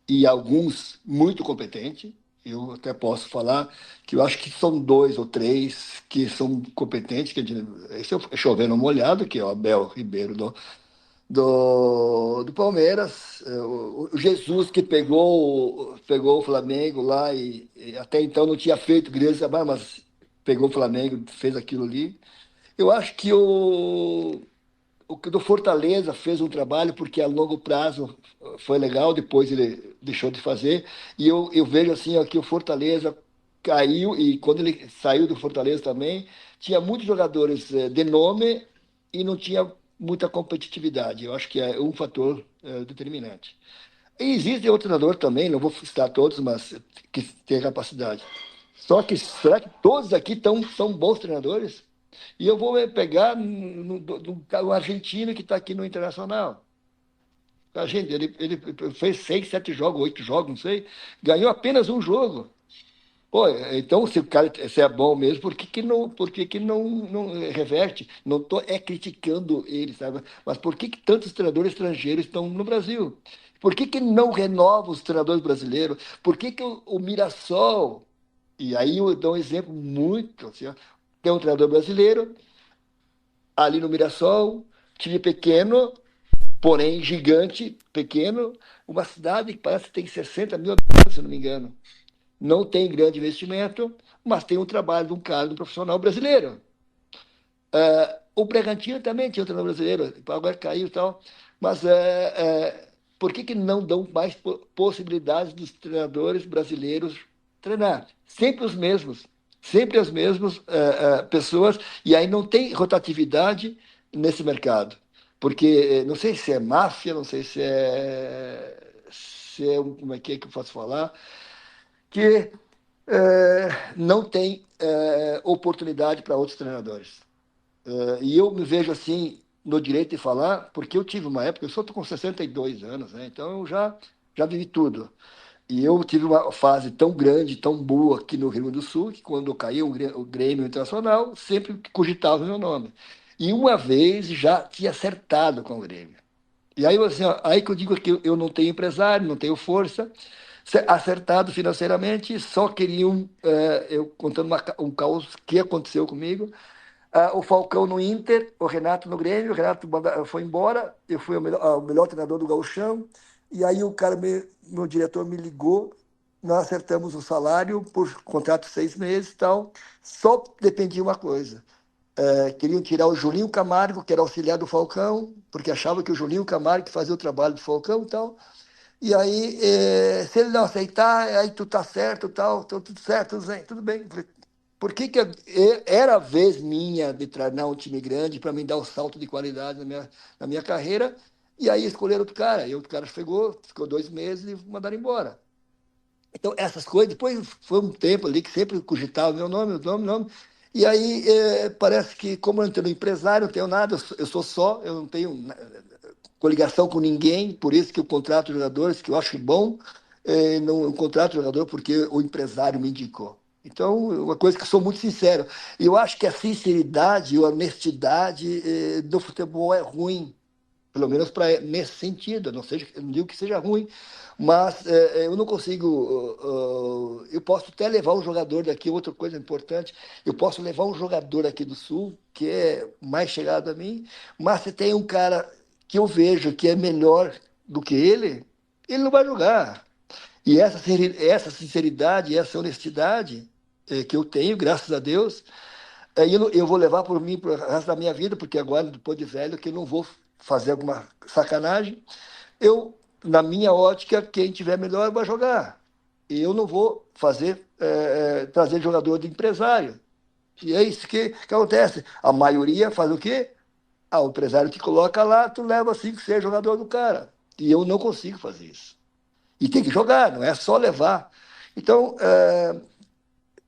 e alguns muito competentes, eu até posso falar que eu acho que são dois ou três que são competentes, esse é chovendo molhado, que é o Abel Ribeiro do Palmeiras, o Jesus que pegou o Flamengo lá e até então não tinha feito grandes trabalhos, mas pegou o Flamengo, fez aquilo ali. Eu acho que o que do Fortaleza fez um trabalho porque a longo prazo foi legal, depois ele deixou de fazer. E eu vejo assim ó, que o Fortaleza caiu, e quando ele saiu do Fortaleza também, tinha muitos jogadores de nome e não tinha muita competitividade. Eu acho que é um fator determinante. E existe outro treinador também, não vou citar todos, mas que tem capacidade. Só que será que todos aqui são bons treinadores? E eu vou pegar no argentino que está aqui no Internacional. A gente, ele fez 6, 7 jogos, 8 jogos, não sei. Ganhou apenas um jogo. Pô, então, se o cara se é bom mesmo, por que que não reverte? Não estou criticando ele, sabe? Mas por que que tantos treinadores estrangeiros estão no Brasil? Por que que não renova os treinadores brasileiros? Por que que o Mirassol, e aí eu dou um exemplo muito assim, ó, tem um treinador brasileiro ali no Mirassol, time pequeno, porém gigante, pequeno, uma cidade que parece que tem 60 mil habitantes, se não me engano. Não tem grande investimento, mas tem um trabalho de um cara, de um profissional brasileiro. O Bragantino também tinha um treinador brasileiro, agora caiu e tal, mas por que que não dão mais possibilidades dos treinadores brasileiros treinar? Sempre os mesmos, sempre as mesmas pessoas, e aí não tem rotatividade nesse mercado, porque não sei se é máfia, não sei como é que eu posso falar, que não tem oportunidade para outros treinadores. E eu me vejo assim no direito de falar, porque eu tive uma época, eu só estou com 62 anos, né? Então eu já vivi tudo. E eu tive uma fase tão grande, tão boa aqui no Rio Grande do Sul, que quando caiu o Grêmio Internacional, sempre cogitava o meu nome. E uma vez já tinha acertado com o Grêmio. E aí, assim, ó, aí que eu digo que eu não tenho empresário, não tenho força, acertado financeiramente, só queriam, eu contando um caos que aconteceu comigo, o Falcão no Inter, o Renato no Grêmio, o Renato foi embora, eu fui o melhor treinador do Gauchão, e aí o cara, meu diretor me ligou, nós acertamos o salário por contrato de 6 meses e tal, só dependia uma coisa, queriam tirar o Julinho Camargo, que era auxiliar do Falcão, porque achavam que o Julinho Camargo fazia o trabalho do Falcão e tal, e aí, se ele não aceitar, aí tu tá certo, tal, tudo certo, tudo bem. Por que que era a vez minha de treinar um time grande para me dar o salto de qualidade na minha carreira, e aí escolheram outro cara. E outro cara ficou 2 meses e mandaram embora. Então, essas coisas, depois foi um tempo ali que sempre cogitava meu nome. E aí, parece que, como eu não tenho empresário, não tenho nada, eu sou só, eu não tenho coligação com ninguém, por isso que eu contrato jogadores, que eu acho bom, não eu contrato jogador porque o empresário me indicou. Então, uma coisa que eu sou muito sincero. E eu acho que a sinceridade e a honestidade do futebol é ruim, pelo menos nesse sentido. Eu não digo que seja ruim, mas eu não consigo. Eu posso até levar um jogador daqui, outra coisa importante, eu posso levar um jogador aqui do Sul, que é mais chegado a mim, mas se tem um cara que eu vejo que é melhor do que ele não vai jogar. E essa sinceridade, essa honestidade que eu tenho, graças a Deus, eu vou levar por mim para o resto da minha vida, porque agora, depois de velho, que eu não vou fazer alguma sacanagem. Na minha ótica, quem tiver melhor vai jogar. E eu não vou trazer jogador de empresário. E é isso que acontece. A maioria faz o quê? O empresário te coloca lá, tu leva 5, 6 jogador do cara. E eu não consigo fazer isso. E tem que jogar, não é só levar. Então,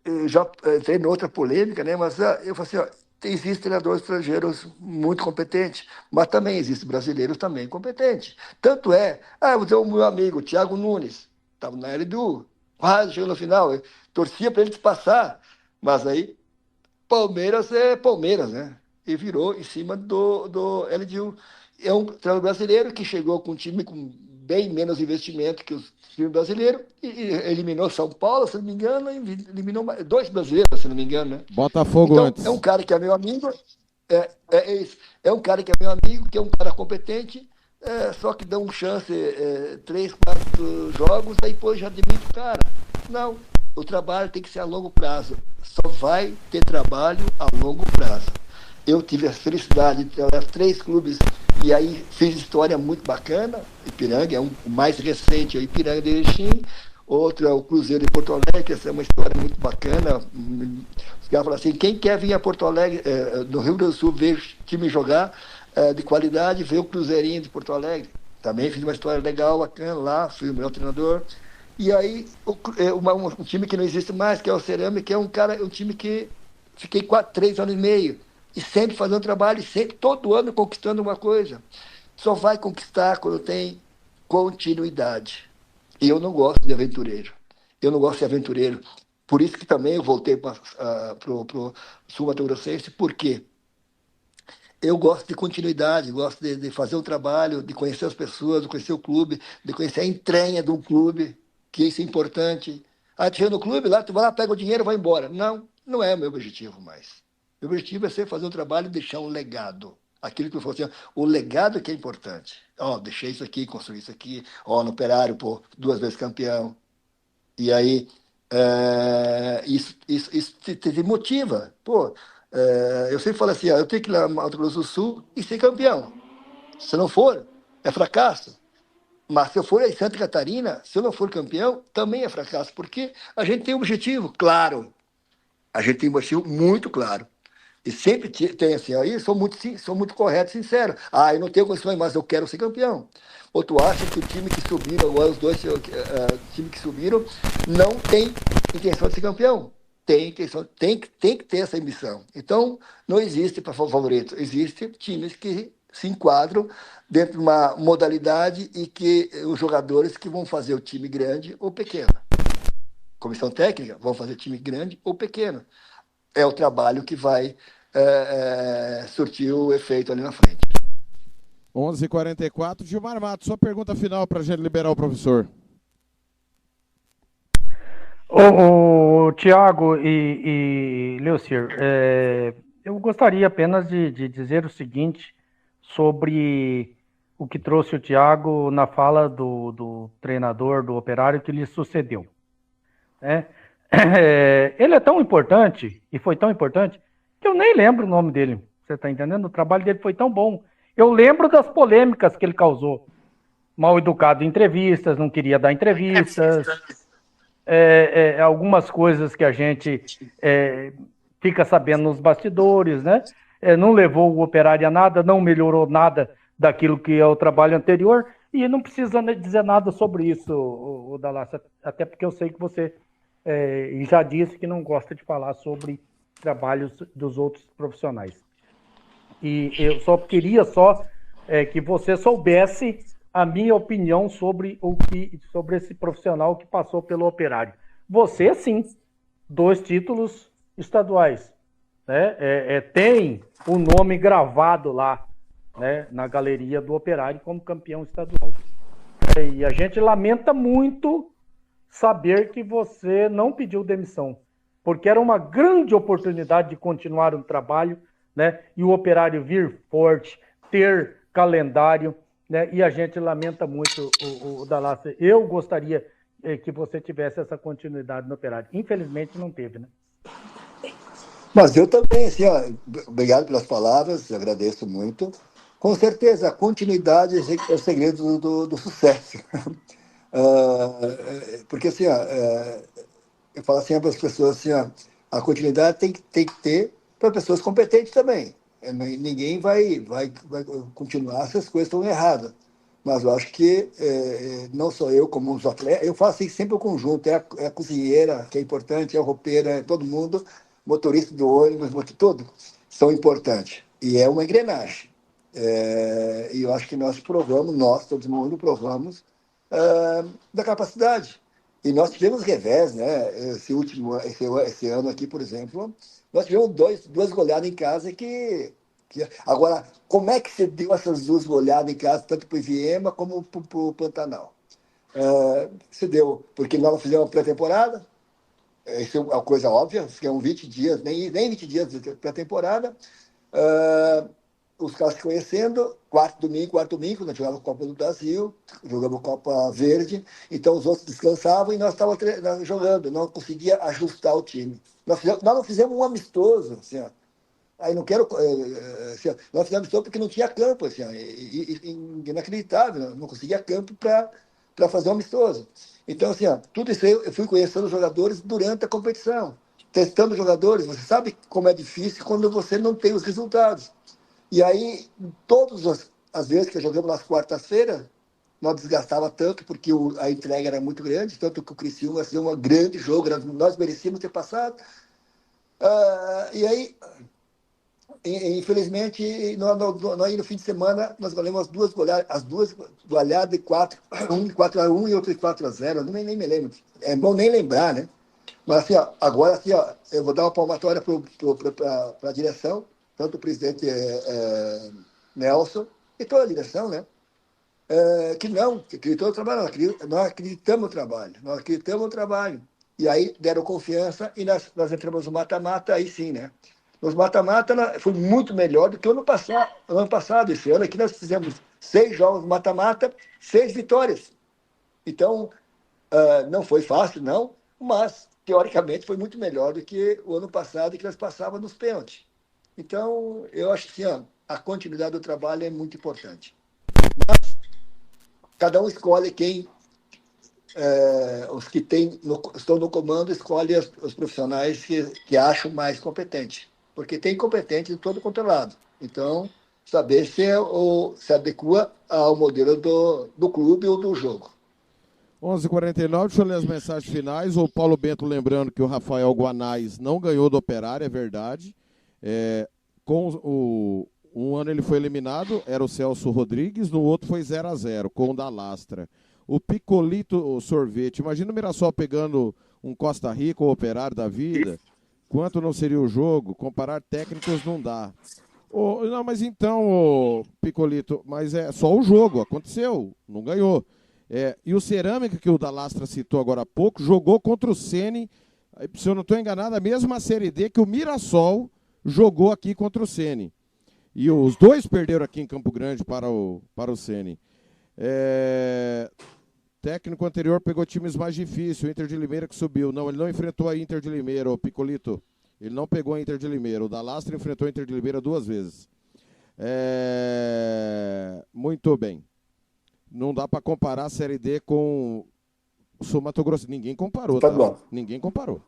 eu já entrei em outra polêmica, né? Mas eu falei assim, ó, existem treinadores estrangeiros muito competentes, mas também existem brasileiros também competentes. Tanto vou dizer o meu amigo, Thiago Nunes, estava na LDU, quase chegou no final, eu torcia para ele passar, mas aí Palmeiras é Palmeiras, né? E virou em cima do LDU. é um treinador brasileiro que chegou com um time com bem menos investimento que os times brasileiros e eliminou São Paulo, se não me engano, e eliminou 2 brasileiros, se não me engano, né?
Botafogo
então,
antes.
É um cara que é meu amigo, isso. É um cara que é meu amigo, que é um cara competente, só que dá um chance 3, 4 jogos, aí depois já demite o cara. Não, o trabalho tem que ser a longo prazo. Só vai ter trabalho a longo prazo. Eu tive a felicidade de trabalhar 3 clubes e aí fiz história muito bacana. Ipiranga, o mais recente é o Ipiranga de Erechim, outro é o Cruzeiro de Porto Alegre, essa é uma história muito bacana. Os caras falam assim, quem quer vir a Porto Alegre, no Rio Grande do Sul, ver o time jogar de qualidade, ver o Cruzeirinho de Porto Alegre. Também fiz uma história legal, bacana lá, fui o meu treinador. E aí, um time que não existe mais, que é o Cerâmica, que é um time que fiquei 3 anos e meio. E sempre fazendo trabalho, e sempre, todo ano, conquistando uma coisa. Só vai conquistar quando tem continuidade. E eu não gosto de aventureiro. Eu não gosto de aventureiro. Por isso que também eu voltei para o Sul Mato Grossense. Por quê? Eu gosto de continuidade, gosto de fazer um trabalho, de conhecer as pessoas, de conhecer o clube, de conhecer a entranha de um clube, que isso é importante. Ah, tu chega no clube, lá, tu vai lá, pega o dinheiro e vai embora. Não, não é o meu objetivo mais. Meu objetivo é fazer um trabalho e deixar um legado. Aquilo que eu falei assim, o legado que é importante. Deixei isso aqui, construí isso aqui. No Operário, 2 vezes campeão. E aí, isso te motiva. Eu sempre falo assim, eu tenho que ir lá no Mato Grosso do Sul e ser campeão. Se não for, é fracasso. Mas se eu for em Santa Catarina, se eu não for campeão, também é fracasso. Porque a gente tem um objetivo claro. A gente tem um objetivo muito claro. E sempre tem assim, aí sou muito correto e sincero. Eu não tenho condições, mas eu quero ser campeão. Ou tu acha que o time que subiram, agora os 2 times que subiram, não tem intenção de ser campeão? Tem intenção, tem que ter essa ambição. Então, não existe para favorito. Existem times que se enquadram dentro de uma modalidade e que os jogadores que vão fazer o time grande ou pequeno. Comissão técnica vão fazer time grande ou pequeno. É o trabalho que vai surtir o efeito ali na frente.
11h44, Gilmar Matos, sua pergunta final para a gente liberar o professor.
O Tiago e Leocir, eu gostaria apenas de dizer o seguinte sobre o que trouxe o Tiago na fala do treinador do Operário que lhe sucedeu. Ele é tão importante, e foi tão importante, que eu nem lembro o nome dele. Você está entendendo? O trabalho dele foi tão bom. Eu lembro das polêmicas que ele causou. Mal educado em entrevistas, não queria dar entrevistas. Algumas coisas que a gente fica sabendo nos bastidores, né? Não levou o Operário a nada, não melhorou nada daquilo que é o trabalho anterior, e não precisa dizer nada sobre isso, o Dalassa, até porque eu sei que você já disse que não gosta de falar sobre trabalhos dos outros profissionais. E eu só queria que você soubesse a minha opinião sobre esse profissional que passou pelo Operário. Você, sim, 2 títulos estaduais. Né? Tem o nome gravado lá, né, na galeria do Operário como campeão estadual. E a gente lamenta muito saber que você não pediu demissão, porque era uma grande oportunidade de continuar o trabalho, né, e o Operário vir forte, ter calendário, né, e a gente lamenta muito o Dalassa. Eu gostaria que você tivesse essa continuidade no Operário. Infelizmente não teve, né?
Mas eu também, assim, obrigado pelas palavras, agradeço muito. Com certeza, a continuidade é o segredo do sucesso. Porque, assim, eu falo assim para as pessoas, assim, a continuidade tem que ter para pessoas competentes também. Ninguém vai continuar se as coisas estão erradas. Mas eu acho que não só eu, como os atletas, eu falo assim sempre o conjunto, é a cozinheira, que é importante, é o roupeiro, é todo mundo, motorista do ônibus, todos são importantes. E é uma engrenagem. E eu acho que nós provamos, todo mundo provamos da capacidade. E nós tivemos revés, né? Esse ano aqui, por exemplo, nós tivemos 2 goleadas em casa que Agora, como é que você deu essas duas goleadas em casa, tanto para o Viema como para o Pantanal? Você deu, porque nós não fizemos uma pré-temporada, isso é uma coisa óbvia, ficamos 20 dias, nem 20 dias de pré-temporada. Os caras se conhecendo, quarto domingo, nós jogávamos Copa do Brasil, jogamos Copa Verde, então os outros descansavam e nós estávamos jogando, não conseguia ajustar o time. Nós não fizemos um amistoso, assim, ó. Aí não quero. Assim, ó, nós fizemos amistoso porque não tinha campo, assim, ó, inacreditável, não conseguia campo para fazer um amistoso. Então, assim, ó, tudo isso aí eu fui conhecendo os jogadores durante a competição, testando os jogadores. Você sabe como é difícil quando você não tem os resultados. E aí, todas as vezes que jogamos nas quartas-feiras, nós desgastava tanto, porque a entrega era muito grande, tanto que o Criciúma fazia um grande jogo, nós merecíamos ter passado. E aí, infelizmente, nós no fim de semana, nós goleamos as duas goleadas de 4-1 e outra de 4-0, nem me lembro. É bom nem lembrar, né? Mas assim, ó, agora assim, ó, eu vou dar uma palmatória para a direção, tanto o presidente Nelson e toda a direção, né? Que acreditou no trabalho, nós acreditamos no trabalho, E aí deram confiança e nós entramos no mata-mata, aí sim, né? Nos mata-mata foi muito melhor do que o ano passado. Esse ano aqui nós fizemos 6 jogos mata-mata, 6 vitórias. Então, não foi fácil, não, mas teoricamente foi muito melhor do que o ano passado, que nós passávamos nos pênaltis. Então, eu acho que a continuidade do trabalho é muito importante. Mas cada um escolhe quem, os que estão no comando, escolhem os profissionais que acham mais competentes. Porque tem competente de todo quanto é lado. Então, saber se adequa ao modelo do clube ou do jogo.
11h49, deixa eu ler as mensagens finais. O Paulo Bento lembrando que o Rafael Guanais não ganhou do Operário, é verdade. Um ano ele foi eliminado, era o Celso Rodrigues, no outro foi 0-0, com o da Lastra. O Picolito Sorvete, imagina o Mirassol pegando um Costa Rica ou Operário da vida. Quanto não seria o jogo? Comparar técnicos não dá. Não, mas então, Picolito, mas é só o jogo, aconteceu, não ganhou. E o Cerâmica, que o da Lastra citou agora há pouco, jogou contra o Sene, se eu não estou enganado, a mesma Série D que o Mirassol jogou aqui contra o Sene. E os dois perderam aqui em Campo Grande para o Sene. Técnico anterior pegou times mais difíceis, o Inter de Limeira que subiu. Não, ele não enfrentou a Inter de Limeira, o Picolito. Ele não pegou a Inter de Limeira. O da Lastra enfrentou a Inter de Limeira 2 vezes. Muito bem. Não dá para comparar a Série D com o Sul Mato Grosso. Ninguém comparou, tá? Ninguém comparou.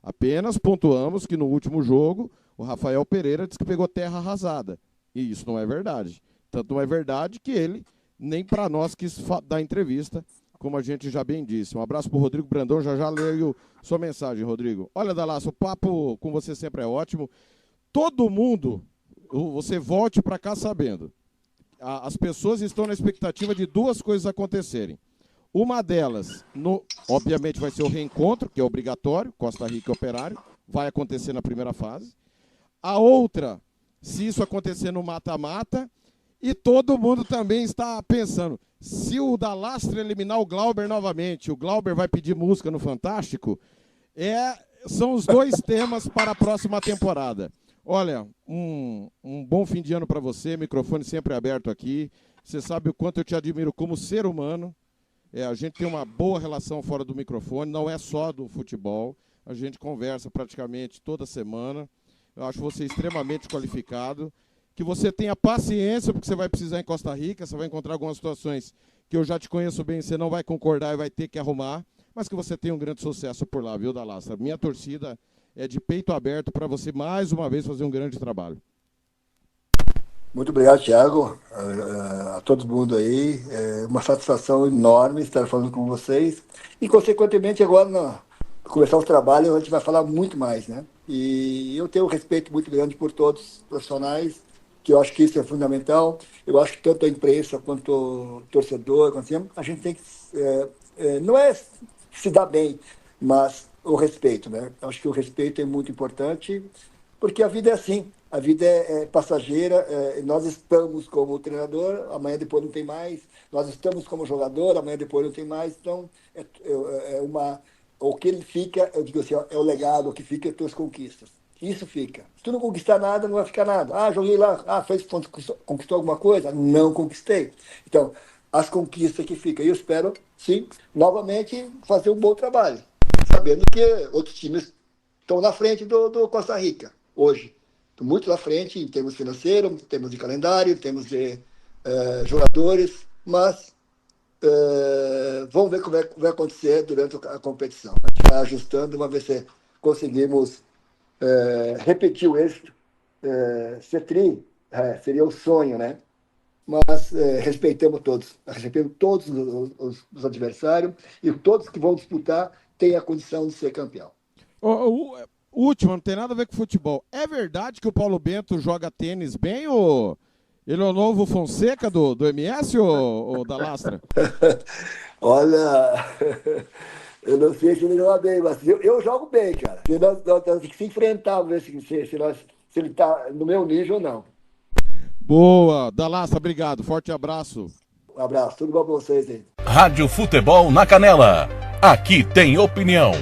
Apenas pontuamos que no último jogo o Rafael Pereira disse que pegou terra arrasada. E isso não é verdade. Tanto não é verdade que ele nem para nós quis dar entrevista, como a gente já bem disse. Um abraço para o Rodrigo Brandão, já leio sua mensagem, Rodrigo. Olha, Dalasso, o papo com você sempre é ótimo. Todo mundo, você volte para cá sabendo. As pessoas estão na expectativa de 2 coisas acontecerem. Uma delas, obviamente, vai ser o reencontro, que é obrigatório, Costa Rica e Operário, vai acontecer na primeira fase. A outra, se isso acontecer no mata-mata, e todo mundo também está pensando, se o da Lastra eliminar o Glauber novamente, o Glauber vai pedir música no Fantástico, são os 2 temas para a próxima temporada. Olha, um bom fim de ano para você, microfone sempre aberto aqui. Você sabe o quanto eu te admiro como ser humano. A gente tem uma boa relação fora do microfone, não é só do futebol. A gente conversa praticamente toda semana. Eu acho você extremamente qualificado. Que você tenha paciência, porque você vai precisar em Costa Rica, você vai encontrar algumas situações que eu já te conheço bem, você não vai concordar e vai ter que arrumar, mas que você tenha um grande sucesso por lá, viu, Dalastra? Minha torcida é de peito aberto para você, mais uma vez, fazer um grande trabalho.
Muito obrigado, Thiago, a todo mundo aí. É uma satisfação enorme estar falando com vocês. E, consequentemente, agora, começar o trabalho, a gente vai falar muito mais, né? E eu tenho um respeito muito grande por todos os profissionais, que eu acho que isso é fundamental. Eu acho que tanto a imprensa quanto o torcedor, a gente tem que, não é se dar bem, mas o respeito, né? Eu acho que o respeito é muito importante. porque a vida é assim, a vida é passageira, nós estamos como treinador, amanhã depois não tem mais, nós estamos como jogador, amanhã depois não tem mais, então o que ele fica, eu digo assim, ó, é o legado, o que fica é as tuas conquistas. Isso fica. Se tu não conquistar nada, não vai ficar nada. Ah, joguei lá, conquistou alguma coisa? Não conquistei. Então, as conquistas que ficam. E eu espero, sim, novamente fazer um bom trabalho, sabendo que outros times estão na frente do Costa Rica, hoje. Estão muito na frente em termos financeiros, em termos de calendário, em termos de jogadores, mas vamos ver como vai acontecer durante a competição. A gente vai ajustando, vamos ver se conseguimos repetir o êxito. Seria o sonho, né? Mas respeitamos todos os adversários, e todos que vão disputar têm a condição de ser campeão.
O último, não tem nada a ver com futebol. É verdade que o Paulo Bento joga tênis bem, ou ele é o novo Fonseca do MS, ou da Lastra?
Olha, eu não sei se ele joga bem, mas eu jogo bem, cara. Nós temos que se enfrentar, ver se ele está no meu nível ou não.
Boa, Dalastra, obrigado. Forte abraço.
Um abraço, tudo bom pra vocês aí.
Rádio Futebol na Canela. Aqui tem opinião.